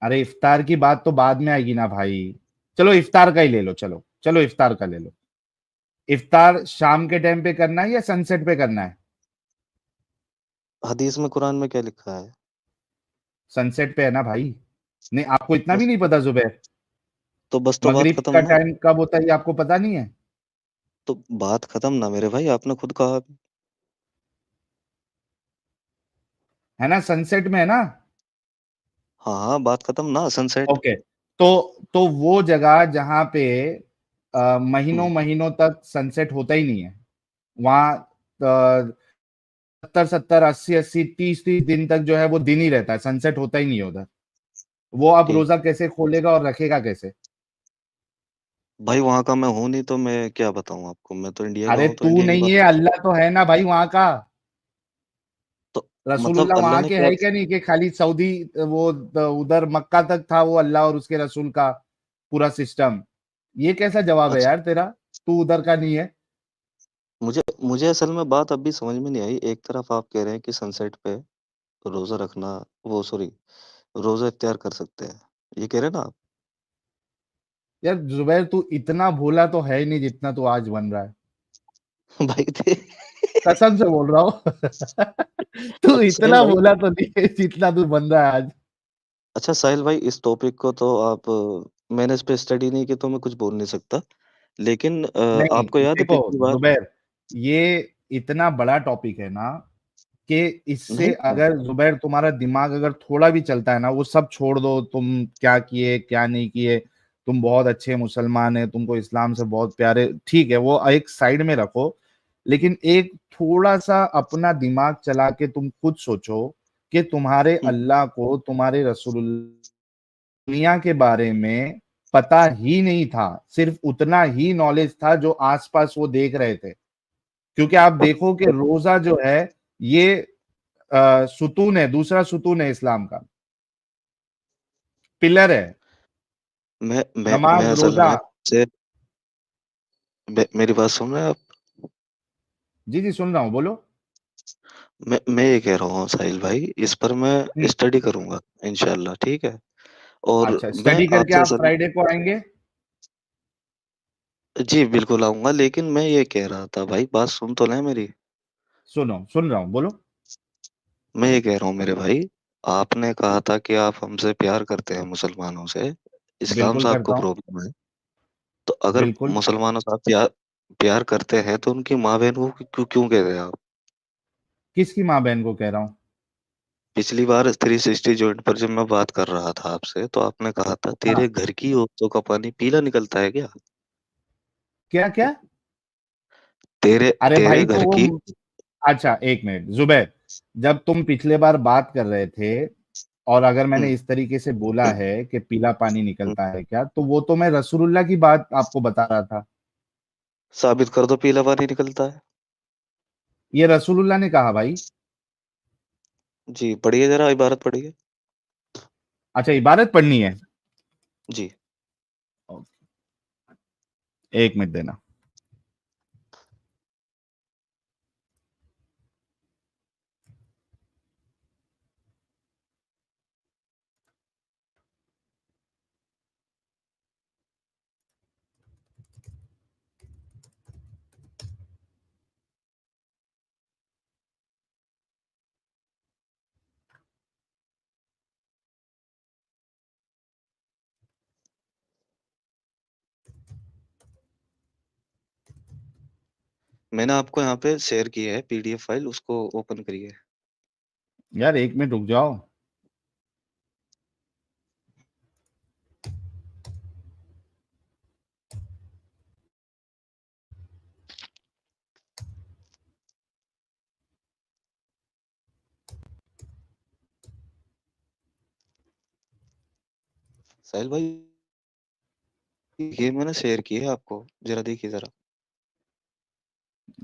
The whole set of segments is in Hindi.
अरे इफ्तार की बात तो बाद में आएगी ना भाई। चलो इफ्तार का ही ले लो, चलो चलो इफ्तार का ले लो। इफ्तार शाम के टाइम पे करना है या सनसेट पे करना है? हदीस में कुरान में क्या लिखा है? सनसेट पे है ना भाई। नहीं, आपको इतना भी बस नहीं पता जुबैर? तो बात मगरिब खत्म का ना। टाइम कब होता है ये आपको पता नहीं है? तो बात खत्म ना मेरे भाई, आपने खुद कहा। है ना, सनसेट में है ना? हाँ हाँ, बात खत्म ना, सनसेट। ओके। तो वो जगह जहां पे महीनों हम्म। महीनों तक सनसेट होता ही नहीं है, वहां 70 70 80 80 30 30 दिन तक जो है वो दिन ही रहता है, सनसेट होता ही नहीं है उधर। वो अब ठीक। रोजा कैसे खोलेगा और रखेगा कैसे? भाई वहां का मैं हूं नहीं, तो मैं क्या बताऊं आपको, मैं तो इंडिया का अरे हूँ, तो तू इंडिया की नहीं बात है, कर। अल्लाह तो है ना भाई वहां का। तो मतलब रसूलुल्लाह अल्लाह वहां ने के क्या? है क्या नहीं, कि खाली सऊदी वो उधर मक्का तक था वो अल्लाह और उसके रसूल का पूरा सिस्टम? ये कैसा जवाब है अच्छा, यार तेरा? तू उधर का नहीं है। मुझे मुझे असल में बात अभी समझ में नहीं आई। एक तरफ आप कह रहे हैं कि सनसेट पे रोजा रखना, वो सॉरी, रोजा इख्तियार कर सकते हैं, ये कह रहे हैं ना आप? यार जुबैर, तू इतना भोला तो है ही नहीं जितना तू आज बन रहा है। भाई थे। कसम से बोल रहा हूँ। तू साहिल इतना भाई, भोला तो नहीं है जितना तू बन रहा है आज। अच्छा साहिल भाई, इस टॉपिक को तो आप, मैंने इस पे स्टडी नहीं की तो मैं कुछ बोल नहीं सकता। लेकिन नहीं आपको याद है देखो पिछली बार? जुबैर, ये इतना बड़ा टॉपिक है ना, कि इससे नहीं था। अगर जुबैर तुम्हारा दिमाग अगर थोड़ा भी चलता है ना, वो सब छोड़ दो, तुम क्या किए क्या नहीं किए। तुम बहुत अच्छे मुसलमान है, तुमको इस्लाम से बहुत प्यारे, ठीक है, वो एक साइड में रखो। लेकिन एक थोड़ा सा अपना दिमाग चला के तुम खुद सोचो कि तुम्हारे हम्म, अल्लाह को, तुम्हारे रसूल दुनिया के बारे में पता ही नहीं था, सिर्फ उतना ही नॉलेज था जो आसपास वो देख रहे थे। क्योंकि आप देखो कि रोजा जो है ये सुतून है, दूसरा सुतून है इस्लाम का, पिलर है। मैं नमाज असल रोजा। में से, मेरी बात सुन रहे हैं आप? जी जी सुन रहा हूँ, बोलो। मैं ये कह रहा हूँ साहिल भाई, इस पर मैं हम्म, स्टडी करूंगा इंशाल्लाह, ठीक है। और अच्छा, मैं स्टडी करके आपसे आप असल, फ्राइडे को आएंगे? जी बिल्कुल आऊंगा, लेकिन मैं ये कह रहा था भाई, बात सुन तो लें मेरी। सुनो, सुन रहा हूँ, बोलो। मैं ये कह रहा हूँ मेरे भाई, आपने कहा था कि आप हमसे प्यार करते हैं, मुसलमानों से, इस्लाम बिल्कुल से आपको करता हूँ। प्रॉब्लम है। तो अगर बिल्कुल। मुसलमानों से आप प्यार प्यार करते हैं, तो उनकी माँ बहन को क्यों क्यों कह रहे हैं आप? किसकी माँ बहन को कह रहा हूँ? पिछली बार 360 जॉइंट पर जब मैं बात कर रहा था आपसे, तो आपने कहा था हाँ। तेरे घर की औरतों का पानी पीला निकलता है क्या? क्या क्या? तेरे अरे तेरे भाई तो घर वो, की। अच्छा एक मिनट जुबैर, जब तुम पिछले बार बात कर रहे थे और अगर मैंने हम्म, इस तरीके से बोला है कि पीला पानी हम्म, निकलता है क्या, तो वो तो मैं रसूलुल्लाह की बात आपको बता रहा था। साबित कर दो पीला पानी निकलता है। ये रसूलुल्लाह ने कहा भाई। जी पढ़िए, जरा इबारत पढ़िए। अच्छा, इबारत पढ़नी है? जी। एक मिनट देना। मैंने आपको यहाँ पे शेयर की है पीडीएफ फाइल, उसको ओपन करिए। यार एक मिनट रुक जाओ। साहिल भाई, ये मैंने शेयर की है आपको, जरा देखिए जरा।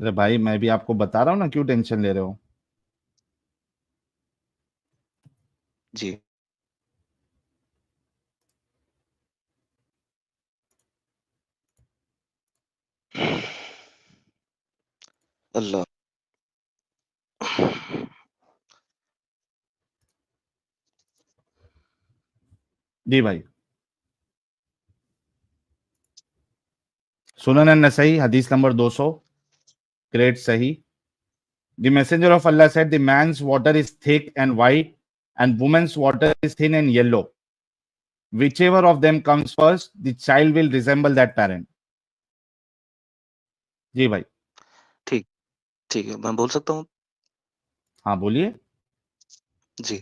अरे भाई मैं भी आपको बता रहा हूँ ना, क्यों टेंशन ले रहे हो? जी। अल्लाह। जी भाई। सुनन नसई हदीस नंबर 200, ग्रेट सही। The messenger of Allah said, the man's water is thick and white, and woman's water is thin and yellow. Whichever of them comes first, the child will resemble that parent. जी भाई। ठीक, ठीक है, मैं बोल सकता हूँ? हाँ बोलिए। जी,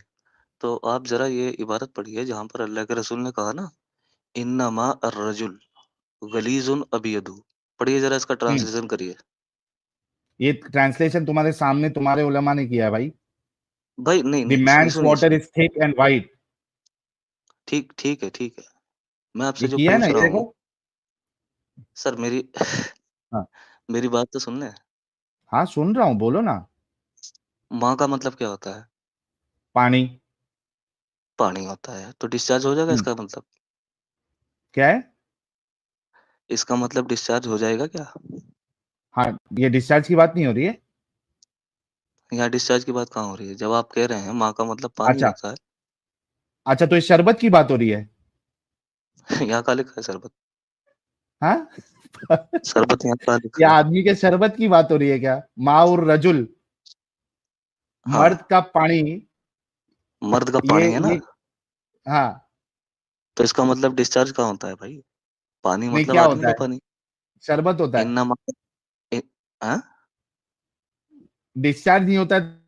तो आप ज़रा ये इबारत पढ़िए जहाँ पर अल्लाह के रसूल ने कहा ना, इन्नमा अर्रजुल गलीज़ुन अबियदु। पढ़िए ज़रा, इसका हम्म, ट्रांसलेशन करिए। ये ट्रांसलेशन तुम्हारे सामने तुम्हारे उलमा ने किया है भाई। भाई नहीं, द नहीं, मैन्स सुनिए, वाटर सुनिए। Is thick and white. ठीक, ठीक है, ठीक है। मैं ये आपसे जो किया है ना, पूछ ये रहा देखो। हूँ, सर मेरी हाँ मेरी बात तो सुन लें। हाँ, सुन रहा हूँ, बोलो ना। माँ का मतलब क्या होता है? पानी। पानी होता है, तो डिस्चार्ज हो जाएगा हम्म, इसका मतलब? क्या है? इसका मतलब डिस्चार्ज हो जाएगा क्या? हाँ, ये डिस्चार्ज की बात नहीं हो रही है। यहाँ डिस्चार्ज की बात कहाँ हो रही है? जब आप कह रहे हैं माँ का मतलब पानी अच्छा, होता है, अच्छा, तो इस शरबत की बात हो रही है। यहाँ कहाँ लिखा है शरबत? हाँ। शरबत यहाँ कहाँ ये लिखा है? आदमी के शरबत की बात हो रही है क्या? माउर रजुल, हाँ, मर्द का पानी। मर्द का ये पानी है ना? ये हाँ। तो इसका मतलब डिस्चार्ज कहाँ होता है भाई? पानी नहीं, मतलब क्या आदमी होता का है? पानी। शरबत होता है। इन्नमा इ हाँ? डिस्चार्ज नहीं होता है।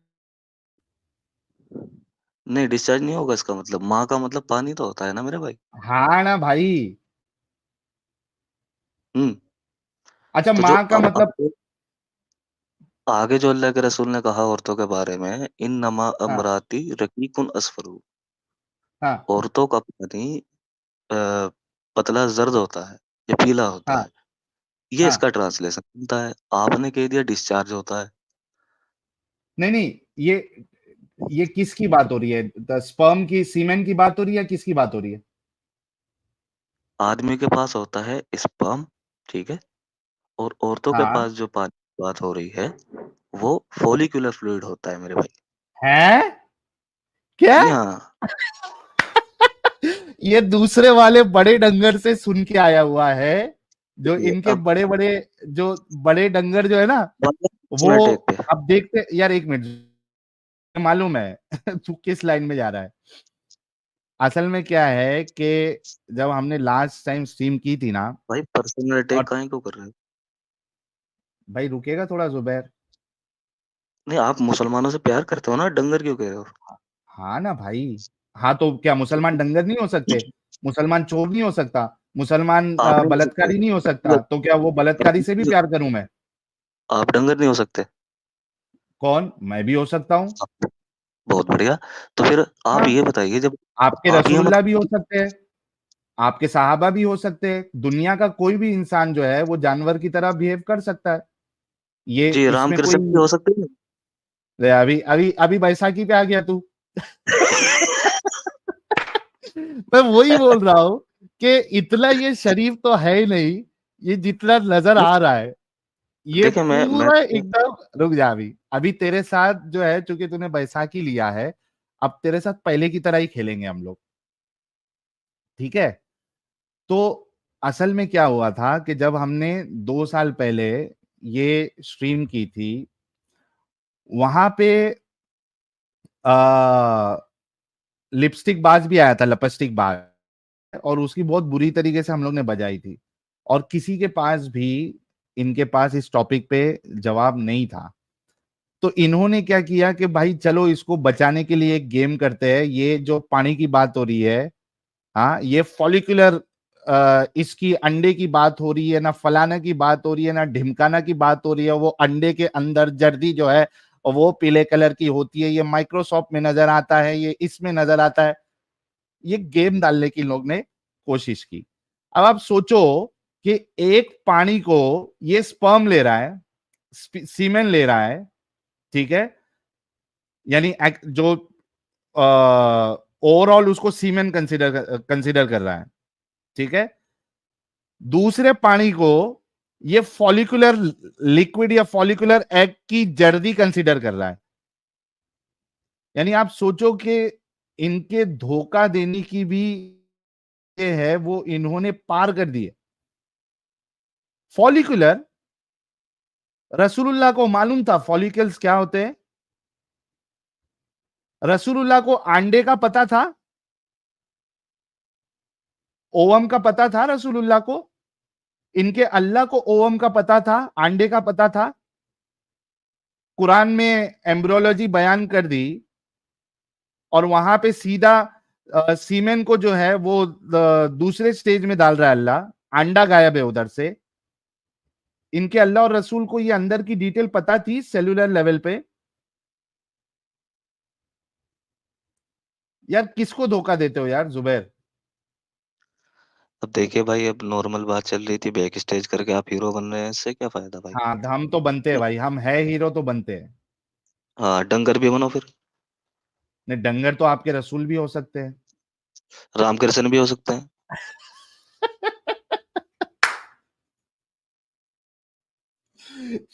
नहीं, डिस्चार्ज नहीं होगा इसका मतलब। माँ का मतलब पानी तो होता है ना मेरे भाई। हाँ ना भाई। हुँ, अच्छा, तो जो माँ का अब मतलब। आगे जो अल्लाह के रसूल ने कहा औरतों के बारे में, इन्नमा हाँ अमराती रकीकुन असफरू। हाँ औरतों का पानी अ, पतला ज़र्द होता है या पीला होता हाँ है। ये हाँ। इसका ट्रांसलेशन बनता है। आपने कह दिया डिस्चार्ज होता है। नहीं नहीं, ये किसकी बात हो रही है? स्पर्म की, सीमेन की बात हो रही है, किसकी बात हो रही है? आदमी के पास होता है स्पर्म, ठीक है? और औरतों के हाँ। पास जो पानी की बात हो रही है, वो फॉलिक्यूलर फ्लूइड होता है मेरे भाई। है क्या? जी हाँ। ये दूसरे वाले बड़े डंगर से सुन के आया हुआ है। जो ये इनके अब बड़े बड़े, जो बड़े डंगर जो है ना, वो। मिनट एक पे। अब देखते यार, एक मिनट। मालूम है तू किस लाइन में जा रहा है। असल में क्या है कि जब हमने लास्ट टाइम स्ट्रीम की थी ना। भाई पर्सनल अटैक और काहे को कर रहे हो? भाई रुकेगा थोड़ा जुबैर? नहीं, आप मुसलमानों से प्यार करते हो ना, डंगर क्यों कह रहे हो? हाँ ना भाई। हाँ, तो क्या मुसलमान डंगर नहीं हो सकते? मुसलमान चोर नहीं हो सकता? मुसलमान आप नहीं हो सकते। बलात्कारी नहीं हो सकता? तो क्या वो बलात्कारी से भी प्यार करूं मैं? आप डंगर नहीं हो सकते। कौन? मैं भी हो सकता हूँ। आप बहुत बढ़िया। तो फिर आप हाँ, ये बताइए, जब आपके आप ये मत रसूलुल्लाह भी हो सकते हैं, आपके साहबा भी हो सकते हैं, दुनिया का कोई भी इंसान जो है वो जानवर की तरह बिहेव कर सकता है। ये जी, इसमें रामकृष्ण भी कोई। हो सकते हैं। अभी अभी अभी बैसाखी पे आ गया तू। मैं वही बोल रहा हूँ कि इतना ये शरीफ तो है ही नहीं, ये जितना नजर आ रहा है। ये देखिए मैं पूरा एकदम। रुक जा, अभी अभी तेरे साथ जो है, चूंकि तूने बैसाखी लिया है, अब तेरे साथ पहले की तरह ही खेलेंगे हम लोग। ठीक है? तो असल में क्या हुआ था कि जब हमने 2 साल पहले ये स्ट्रीम की थी, वहां पे आ, लिपस्टिक बाज भी आया था, लिपस्टिक बाज। और उसकी बहुत बुरी तरीके से हम लोग ने बजाई थी। और किसी के पास भी, इनके पास इस टॉपिक पे जवाब नहीं था। तो इन्होंने क्या किया कि भाई चलो इसको बचाने के लिए एक गेम करते हैं। ये जो पानी की बात हो रही है, हाँ, ये फॉलिकुलर, इसकी अंडे की बात हो रही है ना, फलाना की बात हो रही है ना, ढिमकाना की बात हो रही है। वो अंडे के अंदर जर्दी जो है, और वो पीले कलर की होती है। ये माइक्रोसॉफ्ट में नजर आता है, ये इसमें नजर आता है। ये गेम डालने की इन लोग ने कोशिश की। अब आप सोचो कि एक पानी को ये स्पर्म ले रहा है, सीमेन ले रहा है, ठीक है? यानी जो ओवरऑल उसको सीमेन कंसिडर कर रहा है, ठीक है? दूसरे पानी को ये फॉलिकुलर लिक्विड या फॉलिकुलर एग की जर्दी कंसिडर कर रहा है। यानी आप सोचो कि इनके धोखा देने की भी है वो इन्होंने पार कर दिए। फॉलिकुलर, रसूलुल्लाह को मालूम था फॉलिकल्स क्या होते हैं? रसूलुल्लाह को अंडे का पता था, ओवम का पता था रसूलुल्लाह को, इनके अल्लाह को ओवम का पता था, अंडे का पता था। कुरान में एम्ब्रियोलॉजी बयान कर दी और वहां पे सीधा सीमेन को जो है वो दूसरे स्टेज में डाल रहा है अल्लाह, अंडा गायब है उधर से। इनके अल्लाह और रसूल को ये अंदर की डिटेल पता थी सेलुलर लेवल पे। यार किसको धोखा देते हो यार जुबैर? अब देखिए भाई, अब नॉर्मल बात चल रही थी, बैक स्टेज करके आप हीरो बन रहे हैं, इससे क्या फ़ायदा भाई? हाँ, हम तो बनते हैं भाई, हम है हीरो तो बनते हैं। हाँ, डंगर भी बनो फिर, नहीं, डंगर तो आपके रसूल भी हो सकते हैं। रामकृष्ण भी हो सकते हैं।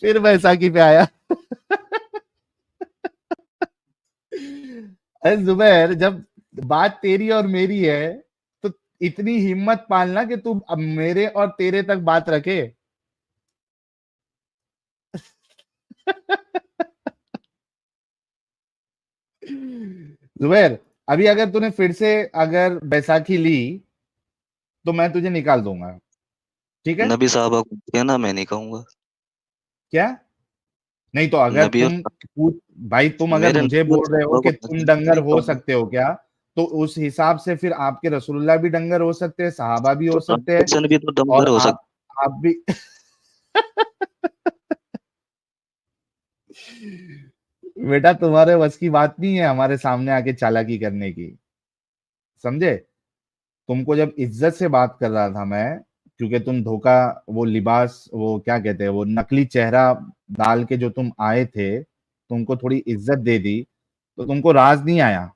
फिर बैसाखी पे आया। अरे जुबैर, जब बात तेरी और मेरी है तो इतनी हिम्मत पालना कि तू अब मेरे और तेरे तक बात रखे। जुबैर, अभी अगर तूने फिर से अगर बैसाखी ली तो मैं तुझे निकाल दूंगा, ठीक है? नबी साहबा को कहना, मैं नहीं कहूँगा। क्या? नहीं तो अगर नबी और भाई तुम अगर मेरे मुझे नबी और बोल रहे हो साहबा को कि मैं तुम डंगर नहीं हो कहूँगा। सकते हो क्या, तो उस हिसाब से फिर आपके रसूलुल्लाह भी डंगर हो सकते हैं, सहाबा भी तो हो सकते हैं, रामकृष्ण भी तो डंगर और हो आप भी। बेटा, तुम्हारे बस की बात नहीं है हमारे सामने आके चालाकी करने की, समझे? तुमको जब इज्जत से बात कर रहा था मैं, क्योंकि तुम धोखा, वो लिबास, वो क्या कहते हैं, वो नकली चेहरा डाल के जो तुम आए थे, तुमको थोड़ी इज्जत दे दी, तो तुमको राज नहीं आया।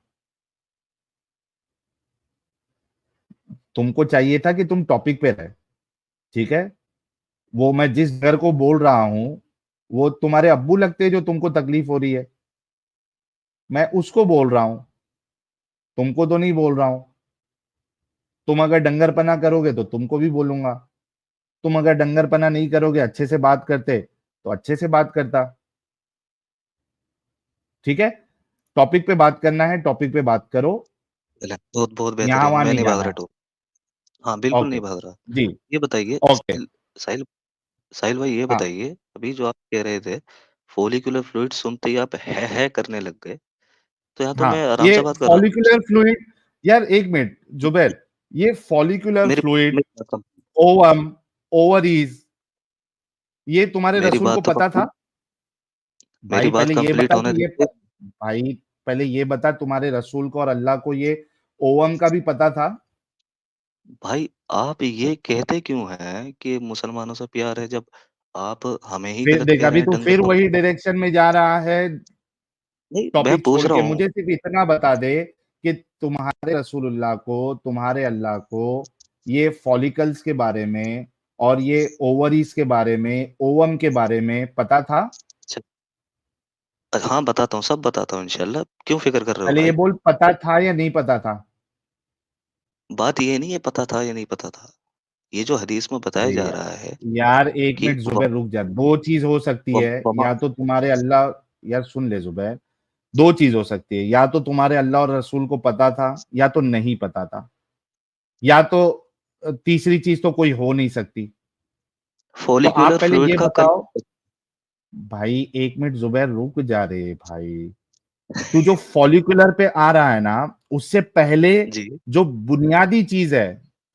तुमको चाहिए था कि तुम टॉपिक पे रहे, ठीक है? वो मैं जिस घर को बोल रहा हूं, वो तुम्हारे अब्बू लगते हैं जो तुमको तकलीफ हो रही है, मैं उसको बोल रहा हूं, तुमको तो नहीं बोल रहा हूं। तुम अगर डंगरपना करोगे तो तुमको भी बोलूंगा, तुम अगर डंगरपना नहीं करोगे, अच्छे से बात करते तो अच्छे से बात करता, ठीक है? टॉपिक पे बात करना है, टॉपिक पे बात करो, सकते। बहुत बहुत बेहतर यहां हुआ, वहां मैं नहीं नहीं भाग जाना रहा है। टू। हाँ, बिल्कुल नहीं ओके भाग रहा। जी। ये बताइए ओके। साहिल साहिल भाई, ये हाँ बताइए, अभी जो आप कह रहे थे, फॉलिक्यूलर फ्लूइड सुनते ही आप है करने लग गए, तो यहाँ तो हाँ, मैं आराम ये से बात कर रहा था फॉलिकुलर फ्लूइड, यार एक मिनट जुबैर, ये फॉलिकुलर मेरी फ्लूइड, मेरी बात कम ओवम, ओवरीज, ये तुम्हारे मेरी रसूल को बात तो पता था? मेरी भाई बात पहले ये कंप्लीट बता होने कि दीजिए। भाई पहले ये बता, तुम्हारे रसूल को और अल्लाह को ये ओवम का भी पता था? भाई, आप ये कहते क्यों हैं कि मुसलमानों से प्यार है, जब आप हमें ही फिर गलत देख, कह रहे अभी हैं, तो डंगर फिर बनो। वही डायरेक्शन में जा रहा है। नहीं, मैं टॉपिक पूछ छोड़ रहा के हूँ। मुझे सिर्फ इतना बता दे कि तुम्हारे रसूलुल्लाह को, तुम्हारे अल्लाह को ये फॉलिकल्स के बारे में और ये ओवरीज के बारे में, ओवम के बारे में पता था? अच्छा, हाँ, बताता हूँ, सब बताता हूँ इंशाल्लाह, क्यों फ़िक्र कर रहे हो पहले ये भाई? बोल, पता था या नहीं पता था? बात ये नहीं है पता था या नहीं पता था, ये जो हदीस में बताया अरे जा यार, रहा है यार एक कि मिनट जुबैर रुक जा, दो चीज हो सकती है। वमा या तो तुम्हारे अल्लाह, यार सुन ले जुबैर, दो चीज हो सकती है, या तो तुम्हारे अल्लाह और रसूल को पता था, या तो नहीं पता था, या तो तीसरी चीज तो कोई हो नहीं सकती। तो आप फॉलिक्यूलर पहले फ्लूइड ये का बताओ। भाई एक मिनट जुबैर रुक जा रे भाई, तू जो फॉलिकुलर पे आ रहा है ना, उससे पहले जी, जो बुनियादी चीज है,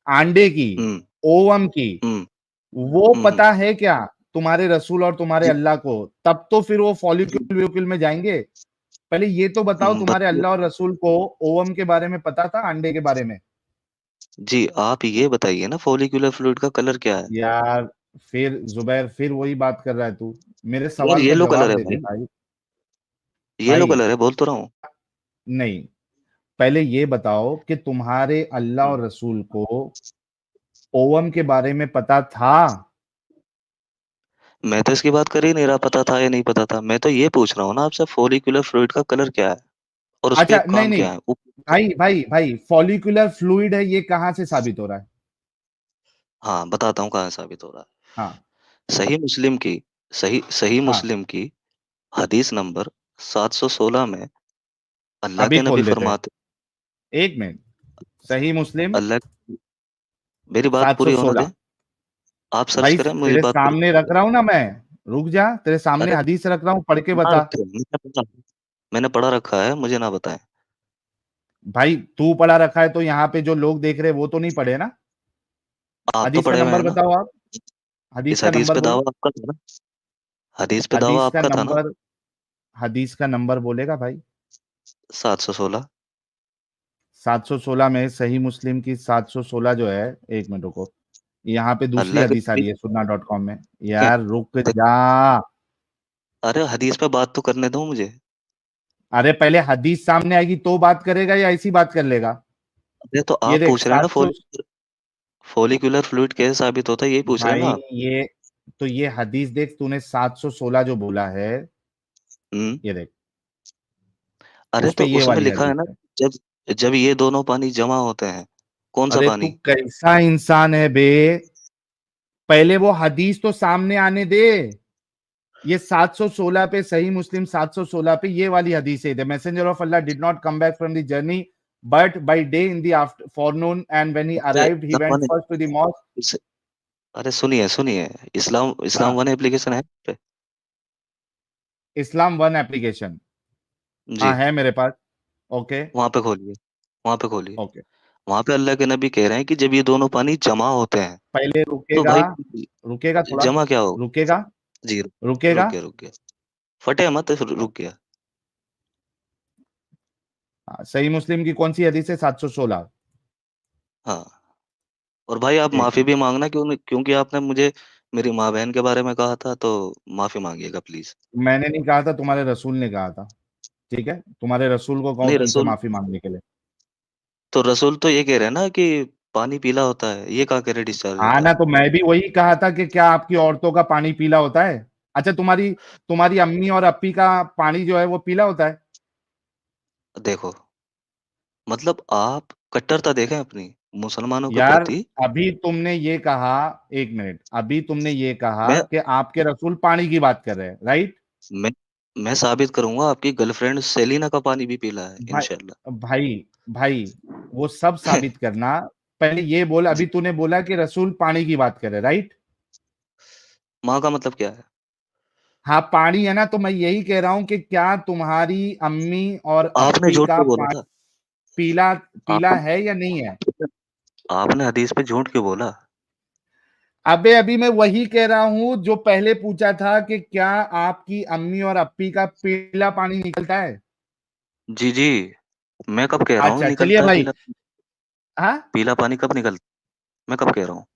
अंडे की, हुँ, ओवम की, हुँ, वो हुँ। पता है क्या तुम्हारे रसूल और तुम्हारे जी, अल्लाह को? तब तो फिर वो जी, फॉलिक्यूल व्यूक्यूल में जाएंगे। पहले ये तो बताओ, तुम्हारे बताइए। अल्लाह और रसूल को ओवम के बारे में पता था, अंडे के बारे में? जी, आप ये बताइए ना, फॉलिक्यूलर फ्लूइड का कलर क्या है? यार फिर जुबैर, फिर वही बात कर रहा है तू, मेरे कलर सवाल का येलो कलर जवाब है दे दे भाई, भाई। येलो भाई कलर है, बोल तो रहा हूँ। नहीं, पहले ये बताओ कि तुम्हारे अल्लाह हुँ, और रसूल को ओवम के बारे में पता था? मैं तो इसकी बात कर ही नहीं रहा, पता था या नहीं पता था, मैं तो ये पूछ रहा हूँ ना आपसे, फॉलिक्यूलर फ्लूइड का कलर क्या है? और उसपे अच्छा एक नहीं काम नहीं, क्या है वो। भाई भाई भाई, फॉलिकुलर फ्लूइड है, ये कहाँ से साबित हो रहा है? हाँ, बताता हूँ कहाँ साबित हो रहा हाँ है। सही सही हाँ, मुस्लिम की हदीस नंबर 716 में अल्लाह अभी के नबी खोल देते हैं, फरमाते, एक मिनट। सही मुस्लिम अल्लाह, मेरी बात पूरी होने 716। दें। आप सर्च भाई करें, मेरी तेरे बात पूरी सामने होने रख दें। रहा हूं ना मैं, रुक जा, तेरे सामने अरे हदीस रख रहा हूं, पढ़ के ना बता। रखे, मैंने पढ़ा रखा है, मुझे ना बताएं। भाई तू पढ़ा रखा है तो यहाँ पे जो लोग देख रहे हैं वो तो नहीं पढ़े ना? आप तो हदीस का पढ़े हुए नंबर हैं ना। बताओ आप, हदीस इस का हदीस नंबर पे बोलो। दावा आपका था ना, हदीस पे दावा हदीस का आपका था ना। नंबर, हदीस का नंबर बोलेगा भाई? 716। 716 में सही मुस्लिम की 716 जो है, एक मिनट रुको, यहाँ पे दूसरी अल्लाह के हदीस आ नबी रही है सुन्ना डॉट कॉम में। के यार रुक देख, जा। अरे हदीस पे बात तो करने दो मुझे। अरे पहले हदीस सामने आएगी तो बात करेगा या ऐसी बात कर लेगा? अरे तो ये आप देख पूछ रहे हैं ना 700। फॉलिकुलर फ्लूइड कैसे साबित होता है, यही पूछ रहे हैं ना भाई आप। ये, तो ये हदीस देख, तूने 716 जो बोला है, हम्म। ये देख, अरे उस तो पे ये उसमें वाली लिखा है हदीस ना, है। जब जब ये दोनों पानी जमा होते हैं, कौन सा अरे तू पानी। कैसा इंसान है बे, पहले वो हदीस तो सामने आने दे। ये 716 पे, सही मुस्लिम 716 पे ये वाली हदीस है, the messenger of Allah did not come back from the journey but by day in the afternoon and when he इससे अराइव्ड ही इस्लाम went one, first to the mosque. इससे, अरे सुनिए सुनिए, इस्लाम इस्लाम हाँ, वन एप्लीकेशन है पे? इस्लाम वन एप्लीकेशन, हाँ जी, है मेरे पास। ओके वहां पे खोलिए, वहां पे खोलिए। ओके। वहां पे अल्लाह के नबी कह रहे हैं कि जब ये दोनों पानी जमा होते हैं, पहले तो रुकेगा, भाई रुकेगा थोड़ा, जमा क्या हो। रुकेगा, जी, रुक रुकेगा। गया रुक गया, फटे मत, रुक गया। हाँ, सही मुस्लिम की कौन सी हदीस है? 716। हाँ, और भाई आप एक माफी मिनट, भी मांगना, क्योंकि आपने मुझे मेरी माँ बहन के बारे में कहा था, तो माफी मांगिएगा प्लीज। मैंने नहीं कहा था, तुम्हारे रसूल ने कहा था। ठीक है, तुम्हारे रसूल को कहो नहीं, तुमसे रसूल, माफी मांगने के लिए। तो रसूल तो ये कह रहे हैं ना कि पानी पीला होता है, ये कहाँ कह रहे डिस्चार्ज हाँ होता ना, है। तो मैं भी वही कहा था कि क्या आपकी औरतों का पानी पीला होता है? अच्छा, तुम्हारी तुम्हारी अम्मी और अप्पी का पानी जो है वो पीला होता है? देखो, मतलब आप कट्टरता देखें अपनी मुसलमानों के यार प्रति। अभी तुमने ये कहा, एक मिनट, अभी तुमने ये कहा मैं कि आपके रसूल पानी की बात कर रहे हैं, राइट? मैं मैं साबित करूंगा, आपकी गर्लफ्रेंड सेलिना का पानी भी पीला है भाई इंशाल्लाह। भाई भाई, वो सब साबित करना, पहले ये बोल, अभी जी, तूने बोला कि रसूल पानी की बात कर रहे, राइट? माँ का मतलब क्या है। हाँ पानी है ना, तो मैं यही कह रहा हूं कि क्या तुम्हारी अम्मी और आपने अप्पी झूठ का क्यों बोला पानी था। पीला, पीला आप है या नहीं है? आपने हदीस पे झूठ क्यों बोला। अबे अभी मैं वही कह रहा हूं जो पहले पूछा था कि क्या आपकी अम्मी और अप्पी का पीला पानी निकलता है? जी जी, मैं कब कह रहा हूँ अच्छा चलिए निकलता है भाई। पीला। हाँ, पीला पानी कब निकलता, मैं कब कह रहा हूँ।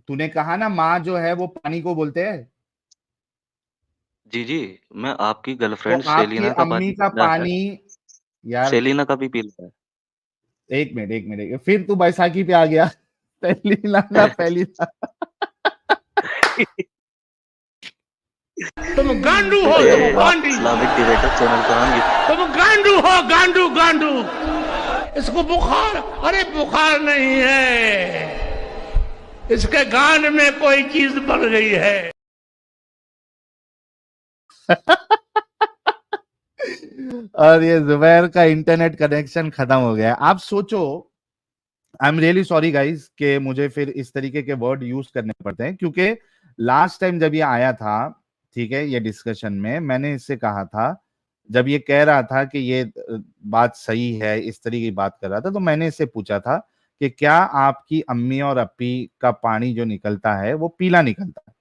तूने कहा ना माँ जो है वो पानी को बोलते हैं, जी जी, मैं आपकी तो गर्लफ्रेंड आपकी सेलिना का अम्मी पानी का पीला है, पानी, यार सेलिना का भी पीला एक मिनट एक मिनट, एक मिनट, फिर तू बैसाखी पे आ गया। पहली लाना है। पहली लाना। तुम गांडू हो, ये तुम आप गांडी, इस्लामिक डिबेटर चैनल का नाम तुम गांडू हो, गांडू गांडू। इसको बुखार, अरे बुखार नहीं है, इसके गांड में कोई चीज बढ़ गई है। और ये जुबैर का इंटरनेट कनेक्शन खत्म हो गया। आप सोचो, I am really sorry guys कि मुझे फिर इस तरीके के वर्ड यूज करने पड़ते हैं, क्योंकि लास्ट टाइम जब ये आया था, ठीक है, ये डिस्कशन में मैंने इससे कहा था, जब ये कह रहा था कि ये बात सही है, इस तरीके की बात कर रहा था, तो मैंने इससे पूछा था कि क्या आपकी अम्मी और अप्पी का पानी जो निकलता है वो पीला निकलता है?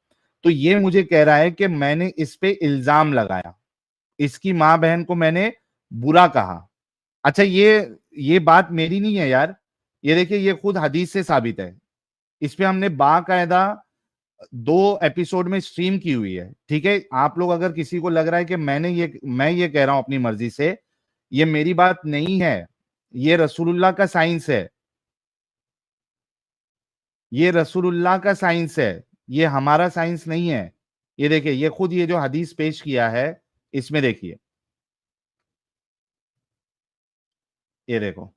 तो ये मुझे कह रहा है कि मैंने इस पे इल्जाम लगाया, इसकी माँ बहन को मैंने बुरा कहा। अच्छा ये बात मेरी नहीं है यार, ये देखिए ये खुद हदीस से साबित है। इस पे हमने बाकायदा 2 एपिसोड में स्ट्रीम की हुई है। ठीक है, आप लोग अगर किसी को लग रहा है कि मैं ये कह रहा हूं अपनी मर्जी से, ये मेरी बात नहीं है, ये रसूलुल्लाह का साइंस है, ये रसूलुल्लाह का साइंस है, ये हमारा साइंस नहीं है। ये देखिए, ये खुद ये जो हदीस पेश किया है, इसमें देखिए, ये देखो।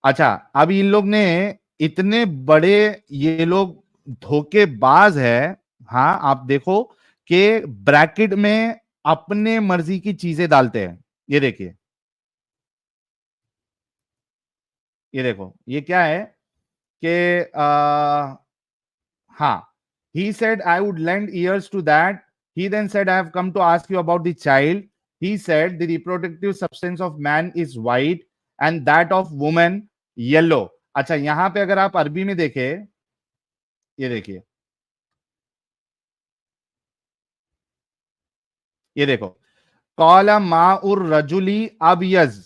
अच्छा, अब इन लोग ने इतने बड़े, ये लोग धोखेबाज है। हाँ, आप देखो कि ब्रैकेट में अपने मर्जी की चीजें डालते हैं। ये देखिए, ये देखो, ये क्या है कि हाँ, he said I would lend ears to that. He then said I have come to ask you about the child. He said the reproductive substance of man is white and that of woman yellow. अच्छा, यहां पे अगर आप अरबी में देखें, ये देखिए, ये देखो, कौला माउर रजुली अबयज,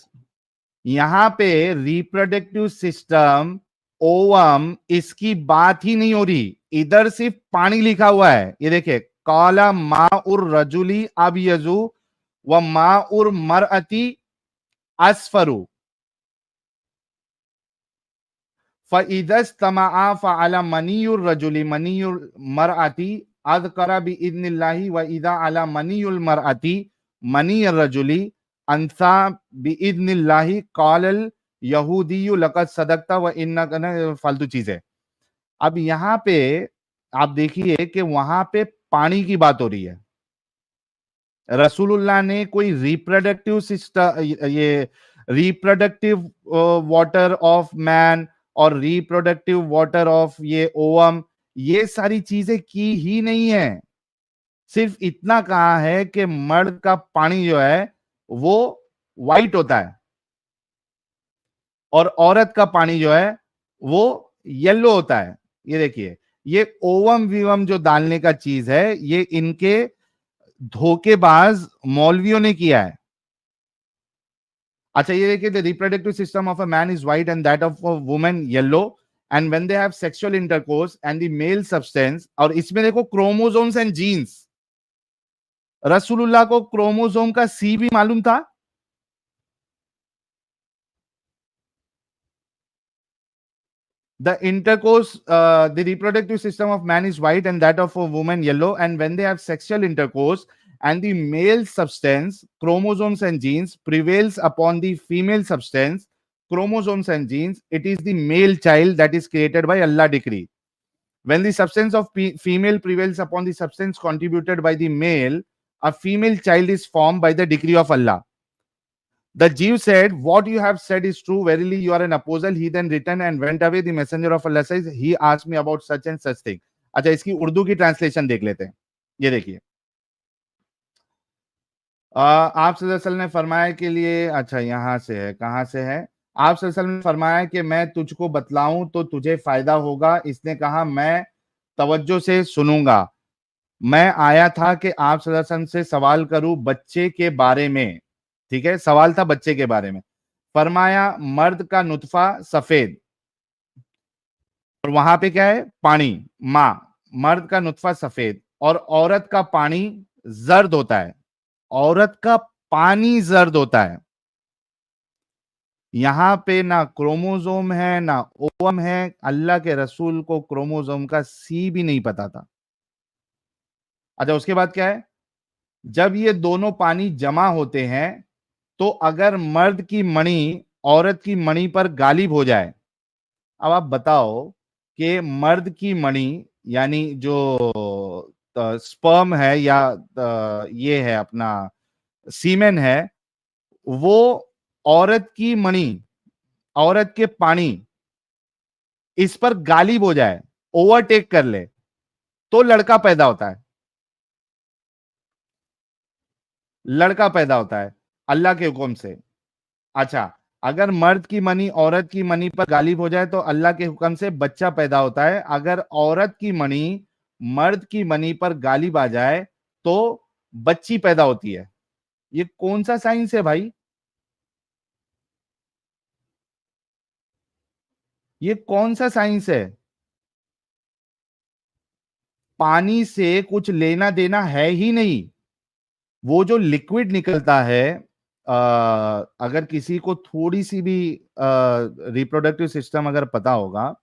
यहां पे रिप्रोडक्टिव सिस्टम, ओवम, इसकी बात ही नहीं हो रही, इधर सिर्फ पानी लिखा हुआ है। ये देखिए, कौला माउर रजुली अबयजु व माउर मरअती अस्फरु फ़इदस्तमाअ फ़अला मनियुर रजुली मनियुल मरअती अज़करा बिइज़्निल्लाहि व इज़ा अला मनियुल मरअती मनियुर रजुली अंसा बिइज़्निल्लाहि क़ालल यहूदिय्यु लक़द सदक़ता व इन्नका फालतू चीजें। अब यहाँ पे आप देखिए कि वहां पे पानी की बात हो रही है। रसूलुल्लाह ने कोई रिप्रोडक्टिव सिस्टम, ये रिप्रोडक्टिव वाटर ऑफ मैन और रिप्रोडक्टिव वाटर ऑफ ये ओवम, ये सारी चीजें की ही नहीं है। सिर्फ इतना कहा है कि मर्द का पानी जो है वो वाइट होता है और औरत का पानी जो है वो येलो होता है। ये देखिए, ये ओवम विवम जो डालने का चीज है, ये इनके धोखेबाज मौलवियों ने किया है। अच्छा, ये देखिए, the reproductive system of a man is white and that of a woman yellow and when they have sexual intercourse and the male substance, और इसमें देखो क्रोमोसोम्स एंड जीन्स। रसूलुल्लाह को क्रोमोसोम का सी भी मालूम था। The intercourse, the reproductive system of man is white and that of a woman yellow, and when they have sexual intercourse and the male substance, chromosomes and genes, prevails upon the female substance, chromosomes and genes, it is the male child that is created by Allah decree. When the substance of female prevails upon the substance contributed by the male, a female child is formed by the decree of Allah. The Jew said, "What you have said is true. Verily, you are an apostle." He then returned and went away. The messenger of Allah says, "He asked me about such and such thing." अच्छा, इसकी उर्दू की ट्रांसलेशन देख लेते हैं। ये देखिए, आप सल्लल्लाहु अलैहि वसल्लम ने फरमाया के लिए, अच्छा यहां से है, कहां से है? आप सल्लल्लाहु अलैहि वसल्लम ने फरमाया कि मैं तुझको बतलाऊं तो तुझे फायदा होगा। इसने कहा, मैं तवज्जो से सुनूंगा। मैं आया था कि आप सल्लल्लाहु अलैहि वसल्लम से सवाल करूं बच्चे के बारे में। ठीक है, सवाल था बच्चे के बारे में। फरमाया, मर्द का नुतफा सफेद, और वहां पे क्या है? पानी, मां। मर्द का नुतफा सफेद और औरत का पानी जर्द होता है। औरत का पानी जर्द होता है। यहां पे ना क्रोमोसोम है ना ओवम है। अल्लाह के रसूल को क्रोमोसोम का सी भी नहीं पता था। अच्छा, उसके बाद क्या है? जब ये दोनों पानी जमा होते हैं तो अगर मर्द की मणि औरत की मणि पर गालिब हो जाए, अब आप बताओ कि मर्द की मणि यानी जो स्पर्म है या ये है अपना सीमेन है, वो औरत की मणि, औरत के पानी, इस पर गालिब हो जाए, ओवरटेक कर ले, तो लड़का पैदा होता है। लड़का पैदा होता है अल्लाह के हुक्म से। अच्छा, अगर मर्द की मनी औरत की मनी पर गालिब हो जाए तो अल्लाह के हुक्म से बच्चा पैदा होता है। अगर औरत की मनी मर्द की मनी पर गालिब आ जाए तो बच्ची पैदा होती है। ये कौन सा साइंस है भाई? ये कौन सा साइंस है? पानी से कुछ लेना देना है ही नहीं। वो जो लिक्विड निकलता है, अगर किसी को थोड़ी सी भी रिप्रोडक्टिव सिस्टम अगर पता होगा,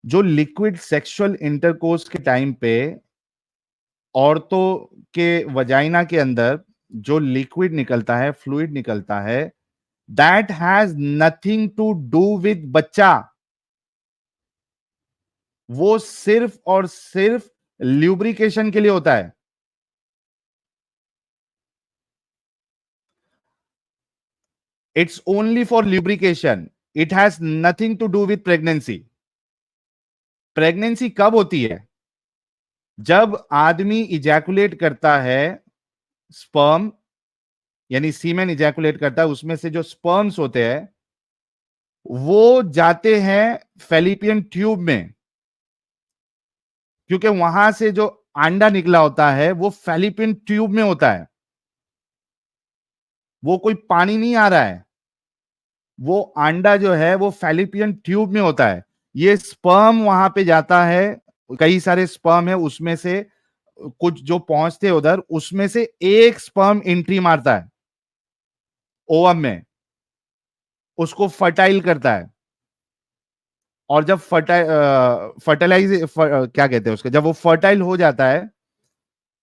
जो लिक्विड सेक्सुअल इंटरकोर्स के टाइम पे औरतों के वजाइना के अंदर जो लिक्विड निकलता है, फ्लूइड निकलता है, that has nothing to do with बच्चा। वो सिर्फ और सिर्फ ल्यूब्रिकेशन के लिए होता है। It's only for lubrication, it has nothing to do with pregnancy. Pregnancy कब होती है? जब आदमी इजैकुलेट करता है, स्पर्म यानी सीमेन इजैकुलेट करता है, उसमें से जो स्पर्म्स होते हैं वो जाते हैं फेलिपियन ट्यूब में, क्योंकि वहां से जो अंडा निकला होता है वो फेलिपियन ट्यूब में होता है। वो कोई पानी नहीं आ रहा है, वो अंडा जो है वो फेलिपियन ट्यूब में होता है। ये स्पर्म वहां पे जाता है, कई सारे स्पर्म है, उसमें से कुछ जो पहुंचते हैं उधर, उसमें से एक स्पर्म एंट्री मारता है ओवम में, उसको फर्टाइल करता है। और जब फर्टिलाइज क्या कहते हैं उसके, जब वो फर्टाइल हो जाता है,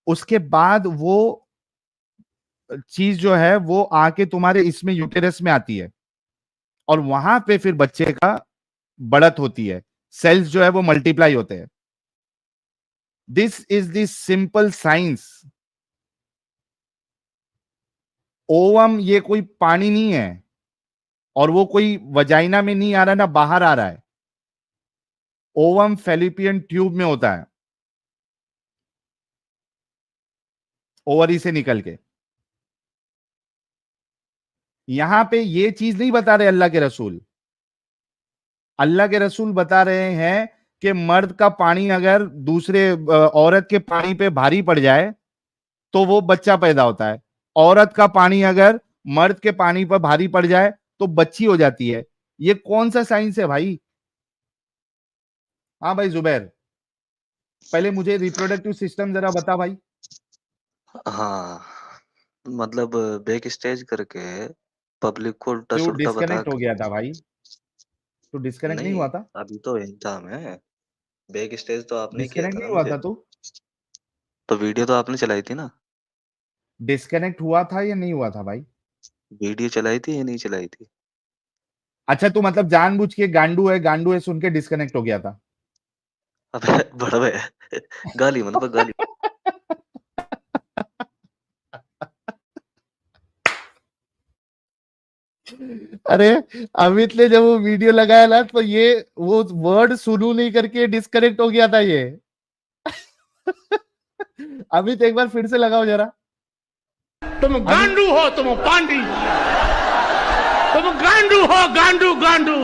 उसके बाद वो चीज जो है वो आके तुम्हारे इसमें यूटेरस में आती है, और वहां पे फिर बच्चे का बढ़त होती है, सेल्स जो है वो मल्टीप्लाई होते हैं। This is the simple science. Ovum ये कोई पानी नहीं है, और वो कोई वजाइना में नहीं आ रहा ना बाहर आ रहा है। ओवम फेलिपियन ट्यूब में होता है, ओवरी से निकल के। यहां पे ये चीज नहीं बता रहे अल्लाह के रसूल। अल्लाह के रसूल बता रहे हैं कि मर्द का पानी अगर दूसरे औरत के पानी पे भारी पड़ जाए तो वो बच्चा पैदा होता है। औरत का पानी अगर मर्द के पानी पर भारी पड़ जाए तो बच्ची हो जाती है। ये कौन सा साइंस है भाई? हाँ भाई जुबैर, पहले मुझे रिप्रोडक्टिव सिस्टम जरा बता भाई। हाँ, मतलब बैक स्टेज करके पब्लिक को तो उल्टा-सुल्टा बता डिस्कनेक्ट हो के गया था भाई, तो डिस्कनेक्ट नहीं नहीं, हुआ था? अभी तो यहीं था मैं। बैक स्टेज तो आपने ही किया डिस्कनेक्ट था नहीं ना हुआ मुझे। था? तो तो वीडियो तो आपने चलाई थी ना? डिस्कनेक्ट हुआ था या नहीं हुआ था भाई? वीडियो चलाई थी या नहीं चलाई थी? अच्छा, तो मतलब जानबूझ के गांडू है सुन के डिस्कनेक्ट हो गया था? अबे बड़वे गाली मत बक गाली। अरे, अमित ने जब वो वीडियो लगाया ना तो ये वो वर्ड सुनू नहीं करके डिस्कनेक्ट हो गया था ये। अमित एक बार फिर से लगाओ जरा। तुम अमित, गांडू हो, तुम पांडी, तुम गांडू हो, गांडू गांडू।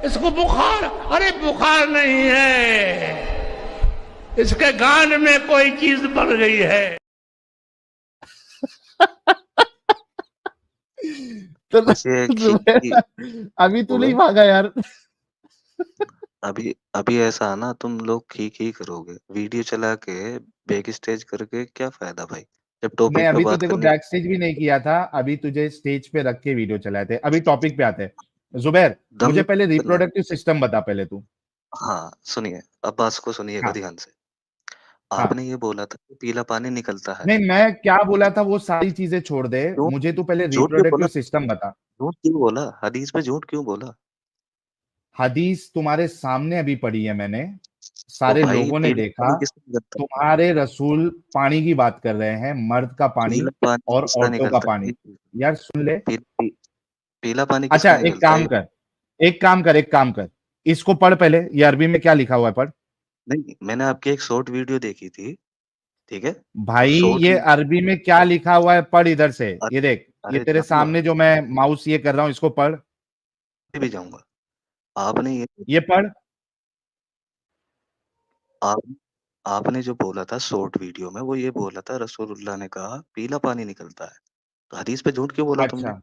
इसको बुखार, अरे बुखार नहीं है, इसके गांड में कोई चीज बढ़ गई है। तो ये खी अभी तू नहीं हुए भागा यार। अभी अभी ऐसा है ना, तुम लोग खी करोगे। वीडियो चला के बैक स्टेज करके क्या फ़ायदा भाई? जब नहीं, टॉपिक पे अभी तो बात देखो करनी बैक स्टेज भी नहीं किया था, अभी तुझे स्टेज पे रख के वीडियो चलाए थे। अभी टॉपिक पे आते हैं। जुबैर, दम मुझे पहले करना। रिप्रोडक्टिव सिस्टम बता पहले तू। हाँ, सुनिए, अब बात को सुनिएगा हाँ, ध्यान से। हाँ। आपने ये बोला था कि पीला पानी निकलता है। नहीं, मैं क्या बोला था वो सारी चीजें छोड़ दे, क्यों? मुझे तू पहले झूठ क्यों रिप्रोडक्टिव बोला? सिस्टम बता। झूठ क्यों बोला? हदीस में झूठ क्यों बोला? हदीस तुम्हारे सामने अभी पढ़ी है मैंने, तो सारे भाई लोगों ने पीला देखा। पानी किससे निकलता है? तुम्हारे रसूल पानी की बात कर रहे हैं, मर्द का पानी पीला पानी और किसका औरतों का निकलता पानी। है? यार सुन ले। पी, पी, पीला पानी अच्छा, किसका एक निकलता काम है? कर, एक काम कर, इसको पढ़ पहले, ये अरबी में क्या लिखा हुआ है पढ़। नहीं, मैंने आपकी एक शॉर्ट वीडियो देखी थी, ठीक है? भाई, उस शॉर्ट ये अरबी में क्या लिखा हुआ है पढ़ इधर से। ये अरे देख, ये अरे तेरे जाऊँगा, सामने जो मैं माउस ये कर रहा हूं, इसको पढ़। मैं भी जाऊँगा। आपने ये ये पढ़। आप आपने जो बोला था शॉर्ट वीडियो में, वो ये बोला था रसूलुल्लाह ने कहा पीला पानी निकलता है। तो हदीस पे झूठ क्यों बोला तुमने? अच्छा,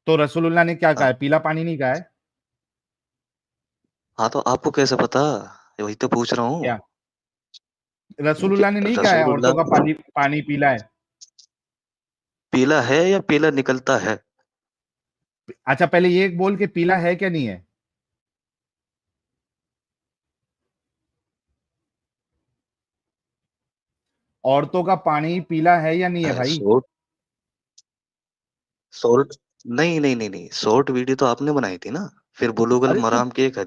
तो रसूलुल्लाह ने क्या कहा हाँ, है? पीला पानी नहीं कहा है? हाँ, तो आपको कैसे पता? वही तो पूछ रहा हूँ। क्या रसूलुल्लाह ने नहीं कहा है औरतों का रसूलुल्लाह पानी पानी पीला है? पीला है या पीला निकलता है? अच्छा, पहले ये बोल के पीला है क्या नहीं है? औरतों का पानी पीला है या नहीं है भाई? शॉर्ट शॉर्ट नहीं नहीं नहीं नहीं, शॉर्ट वीडियो तो आपने बनाई थी ना, फिर बुलूगल अरे तो मराम की एक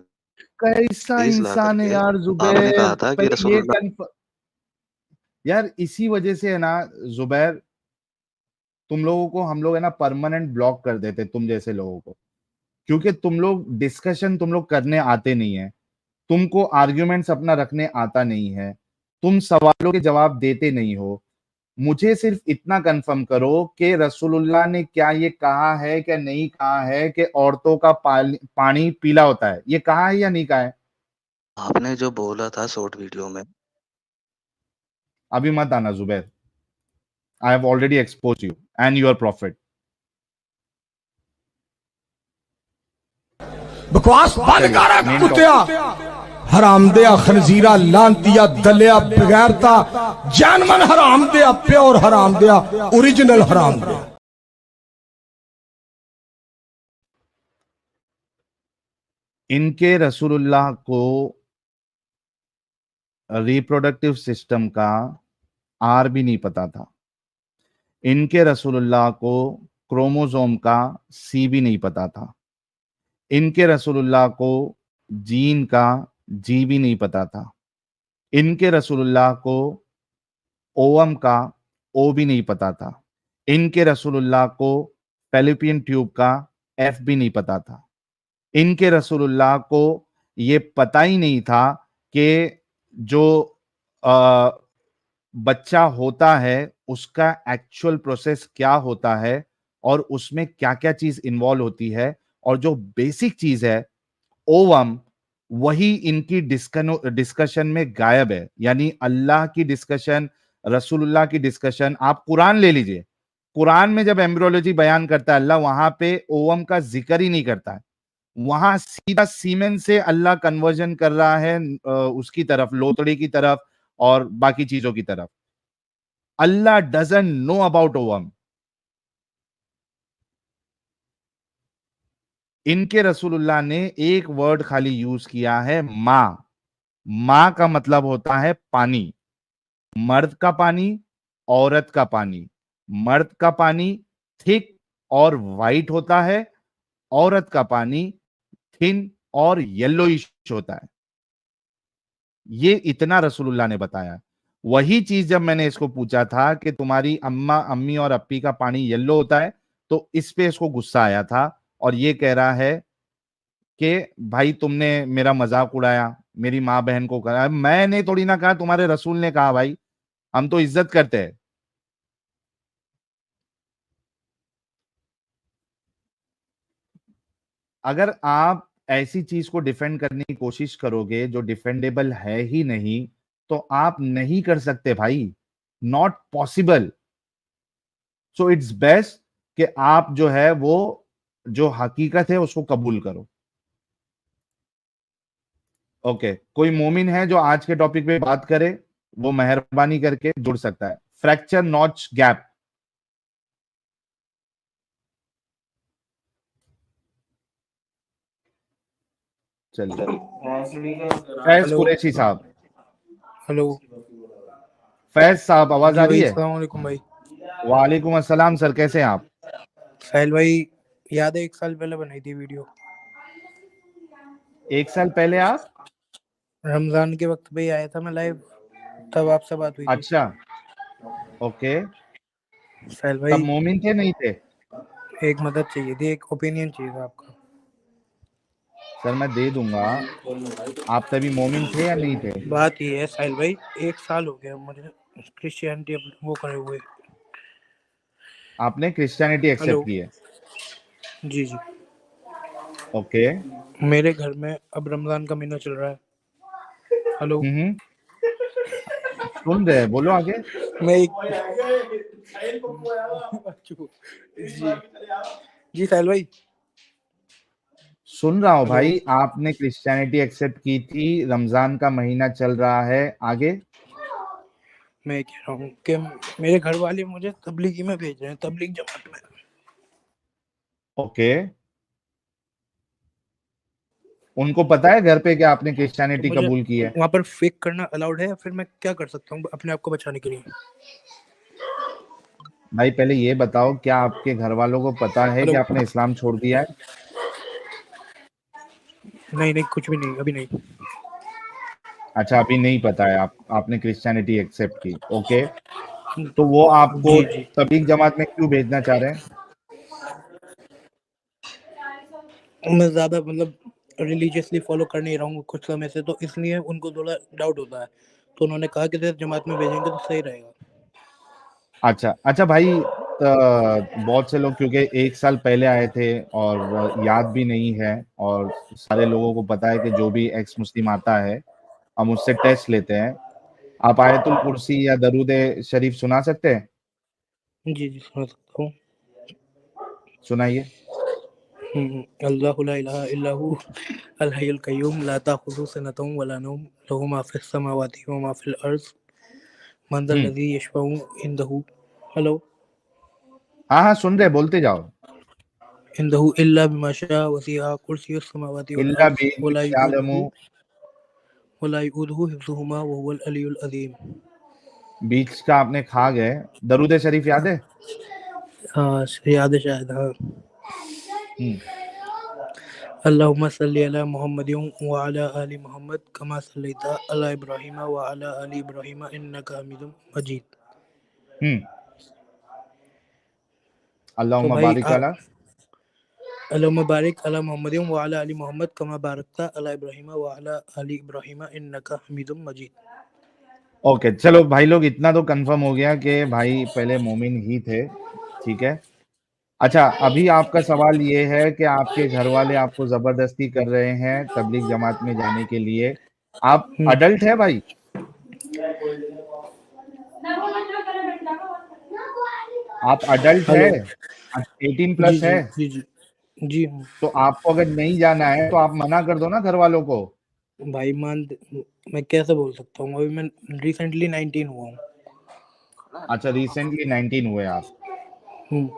कैसा हदीस ला इंसान है करके यार आपने जुबैर, कहा था कि पहले ये रसूलुल्लाह। यार इसी वजह से है ना जुबैर, तुम लोगों को हम लोग है ना परमानेंट ब्लॉक कर देते, तुम जैसे लोगों को, क्योंकि तुम लोग डिस्कशन तुम लोग करने आते नहीं है, तुमको आर्ग्यूमेंट्स अपना रखने आता नहीं है, तुम सवालों के जवाब देते नहीं हो। मुझे सिर्फ इतना कंफर्म करो कि रसूलुल्लाह ने क्या ये कहा है, क्या नहीं कहा है कि औरतों का पानी पीला होता है, ये कहा है या नहीं कहा है? आपने जो बोला था शॉर्ट वीडियो में, अभी मत आना Zubair, I have already expose you and your profit. बकवास बंद कर मेन कुत्तिया, हरामदिया, खनजीरा, लांतिया, दलिया, बगैरता, जानमन हरामदिया, प्योर हरामदिया, ओरिजिनल हरामदिया। इनके रसूलुल्लाह को रिप्रोडक्टिव सिस्टम का आर भी नहीं पता था, इनके रसूलुल्लाह को क्रोमोसोम का सी भी नहीं पता था, इनके रसूलुल्लाह को जीन का जी भी नहीं पता था, इनके रसूलुल्लाह को ओवम का ओ भी नहीं पता था, इनके रसूलुल्लाह को फेलिपियन ट्यूब का एफ भी नहीं पता था, इनके रसूलुल्लाह को ये पता ही नहीं था कि जो अ, बच्चा होता है उसका एक्चुअल प्रोसेस क्या होता है और उसमें क्या क्या चीज इन्वॉल्व होती है, और जो बेसिक चीज है ओवम, वही इनकी डिस्कशन में गायब है। यानी अल्लाह की डिस्कशन, रसूलुल्लाह की डिस्कशन, आप कुरान ले लीजिए, कुरान में जब एम्ब्रियोलॉजी बयान करता है अल्लाह, वहां पे ओवम का जिक्र ही नहीं करता है, वहां सीधा सीमेन से अल्लाह कन्वर्जन कर रहा है उसकी तरफ, लोतड़े की तरफ और बाकी चीजों की तरफ। अल्लाह डजंट नो अबाउट ओवम। इनके रसूलुल्लाह ने एक वर्ड खाली यूज किया है, माँ। माँ का मतलब होता है पानी, मर्द का पानी, औरत का पानी। मर्द का पानी थिक और वाइट होता है, औरत का पानी थिन और येलोइश होता है। ये इतना रसूलुल्लाह ने बताया। वही चीज जब मैंने इसको पूछा था कि तुम्हारी अम्मा, अम्मी और अप्पी का पानी येलो होता है, तो इस पे इसको गुस्सा आया था और ये कह रहा है कि भाई तुमने मेरा मजाक उड़ाया, मेरी माँ बहन को कहा। मैंने थोड़ी ना कहा, तुम्हारे रसूल ने कहा भाई, हम तो इज्जत करते हैं। अगर आप ऐसी चीज को डिफेंड करने की कोशिश करोगे जो डिफेंडेबल है ही नहीं, तो आप नहीं कर सकते भाई, not possible. So it's best कि आप जो है वो जो हकीकत है उसको कबूल करो। ओके, कोई मोमिन है जो आज के टॉपिक पे बात करे, वो मेहरबानी करके जुड़ सकता है। फ्रैक्चर नॉच गैप, चलिए। फैज हेलो कुरैशी साहब, हेलो। फैज साहब आवाज आ जी रही भाई, है? अस्सलाम वालेकुम भाई। वालेकुम अस्सलाम सर, कैसे हैं आप? साहिल भाई, याद है 1 साल पहले बनाई थी वीडियो, 1 साल पहले आप? रमजान के वक्त पे ही आया था मैं लाइव, तब आपसे बात हुई थी। अच्छा, ओके। साहिल तब भाई, मोमिन थे नहीं थे? एक मदद चाहिए थी, एक ओपिनियन चाहिए था आपका। सर मैं दे दूंगा। आप तभी मोमिन थे या नहीं थे? बात ये है साहिल भाई, 1 साल हो गया मुझे क्रिश्चियनिटी वो करे हुए। आपने क्रिश्चियनिटी हेलो, एक्सेप्ट की है? जी जी। ओके। मेरे घर में अब रमजान का महीना चल रहा है। हेलो, हम्म, सुन रहे हैं, बोलो आगे। मैं एक जी जी साहिल भाई, सुन रहा हूं हेलो। भाई, आपने क्रिश्चियनिटी एक्सेप्ट की थी, रमजान का महीना चल रहा है, आगे। मैं कह रहा हूँ कि मेरे घर वाले मुझे तबलीगी में भेज रहे हैं, तबलीग जमात में। ओके। उनको पता है घर पे कि आपने तो क्रिश्चियनिटी मुझे कबूल की है? वहाँ पर फेक करना अलाउड है या फिर मैं क्या कर सकता हूँ अपने आप को बचाने के लिए? भाई पहले ये बताओ, क्या आपके घर वालों को पता है कि हेलो। आपने इस्लाम छोड़ दिया है? नहीं नहीं, कुछ भी नहीं, अभी नहीं। अच्छा, अभी नहीं पता है, आपने क्रिश्चियनिटी एक्सेप्ट की, ओके। तो वो आपको जी जी। तबलीग जमात में क्यों भेजना चाह रहे हैं? मैं ज्यादा मतलब रिलीजियसली फॉलो कर नहीं रहा हूँ कुछ समय से, तो इसलिए उनको थोड़ा डाउट होता है, तो उन्होंने कहा कि सिर्फ जमात में भेजेंगे तो सही रहेगा। अच्छा अच्छा भाई, बहुत से लोग क्योंकि 1 साल पहले आए थे और याद भी नहीं है, और सारे लोगों को पता है कि जो भी एक्स मुस्लिम आता है हम उससे टेस्ट लेते हैं। आप आयतुल कुर्सी या दरूद शरीफ सुना सकते हैं? जी जी, सुना सकता हूँ। सुनाइए। अल्लाहु ला इलाहा इल्ला हु अल हय्युल कय्यूम ला ताखुज़ुहु सिनतुन वला नौम लहु मा फिस समावाति व मा फिल अर्ज़ मन ज़ल हम्म। लज़ी यशफ़उ इंदहु। हेलो। हाँ हाँ, सुन रहे, बोलते जाओ। इंदहु इल्ला बिमा शाअ वसिअ कुर्सियुस समावाति वल इल्ला अर्ज़ बिइल्मिही यालमु। वला यऊदुहु हिफ्ज़ुहुमा व हुवल अलियुल अज़ीम। बीच का आपने खा गए। दरूद शरीफ याद है? हाँ, याद है शायद, हाँ। हम्म। अल्लाहुम्मा सल्लि अला मुहम्मदिन व अला आलि मुहम्मद कमा सल्लैता अला इब्राहीम व अला आलि इब्राहीम इन्नका हमीदुम मजीद। हम्म। तो अल्लाहुम्मा भाई बारिक अला। अल्लाहुम्मा बारिक अला मुहम्मदिन व अला आलि मुहम्मद कमा बारकता अला इब्राहीम व अला आलि इब्राहीम इन्नका हमीदुम मजीद। ओके, चलो भाई लोग, इतना तो कंफर्म हो गया कि भाई पहले मोमिन ही थे, ठीक है। अच्छा, अभी आपका सवाल ये है कि आपके घर वाले आपको जबरदस्ती कर रहे हैं तबलीग जमात में जाने के लिए। आप अडल्ट है भाई? आप अडल्ट है? हेलो। 18+ है? जी जी। जी हूँ। तो आपको अगर नहीं जाना है तो आप मना कर दो ना घर वालों को। भाई मैं कैसे बोल सकता हूँ, अभी मैं रिसेंटली 19 हुआ हूँ। अच्छा, रिसेंटली 19 हुए आप? हम्म।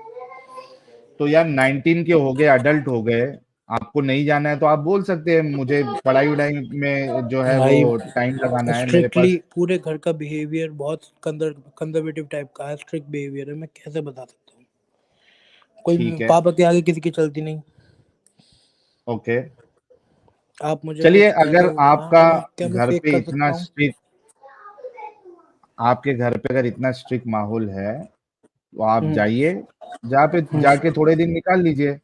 तो यार 19 के हो गए, अडल्ट हो गए, आपको नहीं जाना है तो आप बोल सकते हैं मुझे पढ़ाई वढ़ाई में जो है वो भाई टाइम लगाना है मेरे स्ट्रिक्टली पास। पूरे घर का बिहेवियर बहुत कंजर्वेटिव टाइप का है, स्ट्रिक्ट बिहेवियर है, मैं कैसे बता सकता हूँ? ठीक कोई है, पापा के आगे किसी की चलती नहीं। ओके। आप मुझे चलिए, कुछ कह रहे अगर हो, हाँ, आपका क्या मैं घर फेक पे कर इतना सकता हूँ? स्ट्रिक्ट आपके घर पे अगर इतना स्ट्रिक्ट माहौल है तो आप हम्म। जाइए, जहाँ पे जाके थोड़े दिन निकाल लीजिए।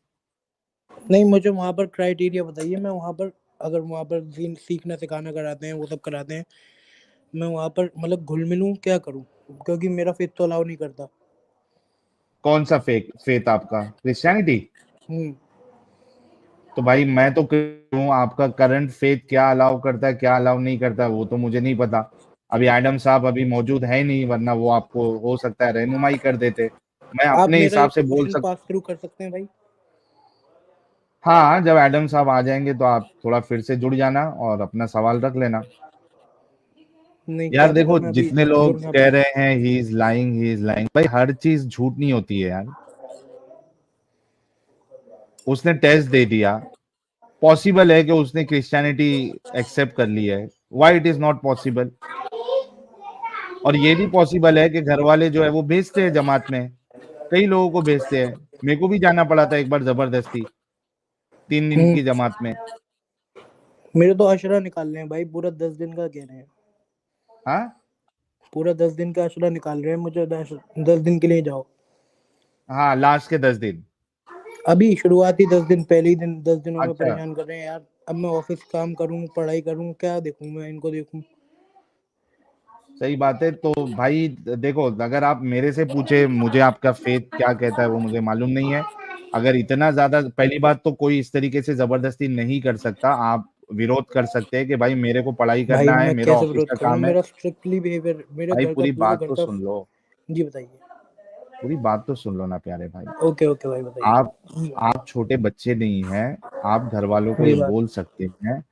नहीं, मुझे वहाँ पर क्राइटेरिया बताइए, मैं वहाँ पर अगर वहाँ पर सीखना सिखाना कराते हैं, वो सब कराते हैं, मैं वहाँ पर मतलब घुल मिलूँ, क्या करूँ? क्योंकि मेरा फेथ तो अलाउ नहीं करता। कौन सा फेथ आपका? क्रिश्चियनिटी? हम्म। तो भाई मैं तो हूँ, आपका करंट फेथ क्या अलाउ करता है क्या अलाउ नहीं करता है वो तो मुझे नहीं पता। अभी एडम साहब अभी मौजूद है नहीं, वरना वो आपको हो सकता है रहनुमाई कर देते। मैं आप अपने मेरा हिसाब एक से बोल क्वेश्चन सकता। पास थ्रू कर सकते हैं भाई? हाँ, जब एडम साहब आ जाएंगे तो आप थोड़ा फिर से जुड़ जाना और अपना सवाल रख लेना। नहीं, यार क्या पता देखो, मैं अभी जितने जुड़ लोग ना कह पाऊँ। रहे हैं ही इज लाइंग, भाई हर चीज झूठ नहीं होती है यार। उसने टेस्ट दे दिया, पॉसिबल है कि उसने क्रिश्चियनिटी एक्सेप्ट कर ली है, why it is not possible? और ये भी पॉसिबल है कि घर वाले जो है वो भेजते हैं जमात में, कई लोगों को भेजते हैं। मेरे को भी जाना पड़ा था एक बार जबरदस्ती, 3 दिन हम्म। की जमात में। मेरे तो अशरा निकाल रहे हैं भाई, पूरा 10 दिन का कह रहे हैं। हाँ पूरा 10 दिन का अशरा निकाल रहे हैं मुझे, 10 दिन के लिए जाओ। हाँ, लास्ट के 10 दिन। अभी शुरुआती 10 दिन, पहले ही दिन 10 दिनों में अच्छा, परेशान कर रहे हैं यार। अब मैं ऑफिस काम करूँ, पढ़ाई करूँ, क्या देखूँ मैं इनको देखूँ? सही बात है। तो भाई देखो, अगर आप मेरे से पूछे मुझे आपका फेथ क्या कहता है वो मुझे मालूम नहीं है। अगर इतना ज्यादा, पहली बात तो कोई इस तरीके से जबरदस्ती नहीं कर सकता। आप विरोध कर सकते हैं कि भाई मेरे को पढ़ाई भाई करना है, मैं मेरा कैसे ऑफिस विरोध का करूँ? काम है। मेरा स्ट्रिक्टली बिहेवियर, मेरे भाई घर का, पूरी पूरे बात घर तो का। सुन लो, जी बताइए। पूरी बात तो सुन लो ना प्यारे भाई। ओके ओके भाई, बताइए। आप आप छोटे बच्चे नहीं हैं। आप घर वालों को जी ये बात। बोल सकते हैं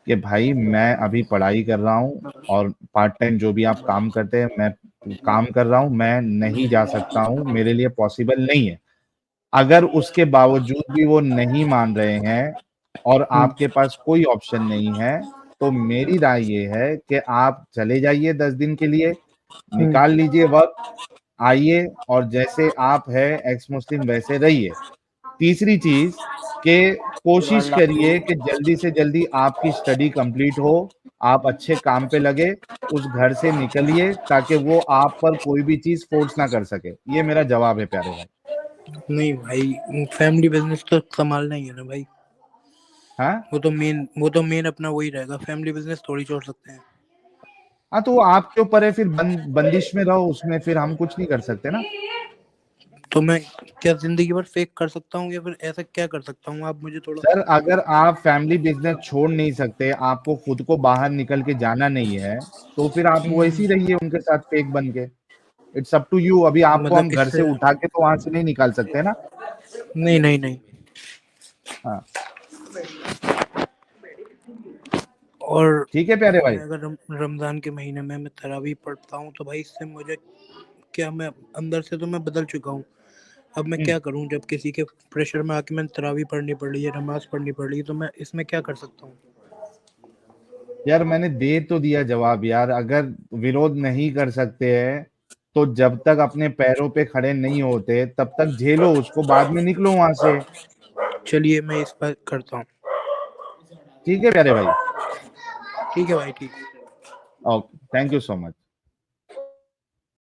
कि भाई मैं अभी पढ़ाई कर रहा हूँ और पार्ट टाइम जो भी आप काम करते हैं मैं काम कर रहा हूँ, मैं नहीं जा सकता हूँ, मेरे लिए पॉसिबल नहीं है। अगर उसके बावजूद भी वो नहीं मान रहे हैं और आपके पास कोई ऑप्शन नहीं है, तो मेरी राय ये है कि आप चले जाइए 10 दिन के लिए, निकाल लीजिए वक़्त, आइए और जैसे आप है एक्स मुस्लिम वैसे रहिए। तीसरी चीज़ कि कोशिश करिए कि जल्दी से जल्दी आपकी स्टडी कंप्लीट हो, आप अच्छे काम पे लगे, उस घर से निकलिए ताकि वो आप पर कोई भी चीज़ फ़ोर्स ना कर सके। ये मेरा जवाब है प्यारे भाई। नहीं भाई, फैमिली बिजनेस तो संभालना ही है ना भाई। हाँ? वो तो मेन अपना वही रहेगा, फैमिली बिजनेस थोड़ी छोड़ सकते हैं। हाँ, तो वो आपके ऊपर है, फिर बंदिश में रहो उसमें, फिर हम कुछ नहीं कर सकते ना। तो मैं क्या जिंदगी भर फेक कर सकता हूँ या फिर ऐसा क्या कर सकता हूँ? आप मुझे थोड़ा सर अगर आप फैमिली बिजनेस छोड़ नहीं सकते, आपको खुद को बाहर निकल के जाना नहीं है, तो फिर आप वैसे ही रहिए उनके साथ फेक बन के। It's up to you. अभी आपको मतलब हम घर से इससे उठा के तो वहां से नहीं निकाल सकते ना। नहीं। हाँ, और ठीक है प्यारे भाई। मैं अगर रमजान के महीने में मैं तरावी पढ़ता हूँ तो भाई इससे मुझे क्या, मैं अंदर से तो मैं बदल चुका हूँ। अब मैं क्या करूँ जब किसी के प्रेशर में आके मैंने तरावी पढ़नी पड़ रही है, नमाज पढ़नी पड़ रही है, तो मैं इसमें क्या कर सकता हूँ? यार मैंने दे तो दिया जवाब यार, अगर विरोध नहीं कर सकते हैं तो जब तक अपने पैरों पे खड़े नहीं होते तब तक झेलो उसको, बाद में निकलो वहां से। चलिए मैं इस पर करता हूँ। ठीक है प्यारे भाई। ठीक है भाई, ठीक है। Okay, thank you so much.